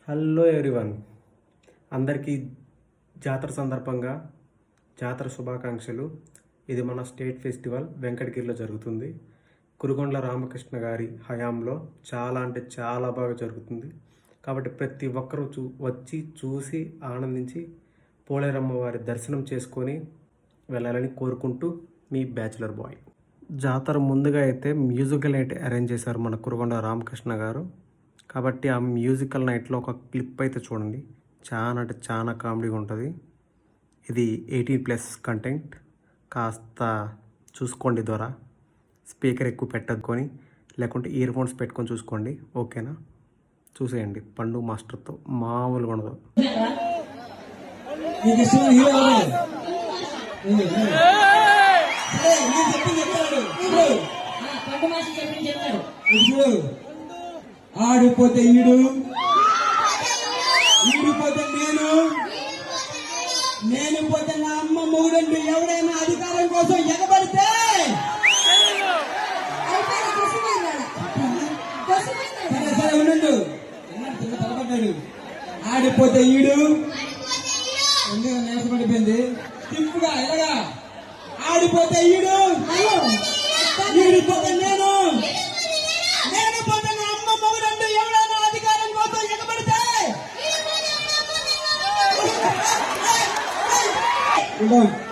Hello everyone, అందరికీ జాతర సందర్భంగా జాతర శుభాకాంక్షలు. ఇది మన స్టేట్ ఫెస్టివల్ వెంకటగిరిలో జరుగుతుంది. కురుగొండ్ల రామకృష్ణ గారి హయాంలో చాలా అంటే చాలా బాగా జరుగుతుంది. కాబట్టి ప్రతి ఒక్కరూ వచ్చి చూసి ఆనందించి పోలేరమ్మ వారి దర్శనం చేసుకొని వెళ్ళాలని కోరుకుంటూ మీ బ్యాచులర్ బాయ్. జాతర ముందుగా అయితే మ్యూజికల్ నైట్ అరేంజ్ చేశారు మన కురుగొండ రామకృష్ణ గారు. కాబట్టి ఆ మ్యూజికల్ నైట్లో ఒక క్లిప్ అయితే చూడండి, చాలా అంటే చాలా కామెడీగా ఉంటుంది. ఇది 18+ కంటెంట్. కాస్త చూసుకోండి ద్వారా, స్పీకర్ ఎక్కువ పెట్టద్దుకొని, లేకుంటే ఇయర్ ఫోన్స్ పెట్టుకొని చూసుకోండి. ఓకేనా? చూసేయండి. పండు మాస్టర్తో మామూలుగా ఉండదు. ఆడిపోతే ఈడు, ఈడిపోతే నేను పోతే నా అమ్మ మొగుడండి. ఎవడైనా అధికారం కోసం ఎగబడితే సరే ఉండు, తలపడ్డాడు. ఆడిపోతే ఈడు ఎందుకు నేసపడిపోయింది తిప్పుగా ఎలాగా. ఆడిపోతే ఈడు, ఈడిపోతే నేను పోతే నా అమ్మ మొగుడండి. ఎవడైనా అధికారం కోసం ఎగబడితే Come on.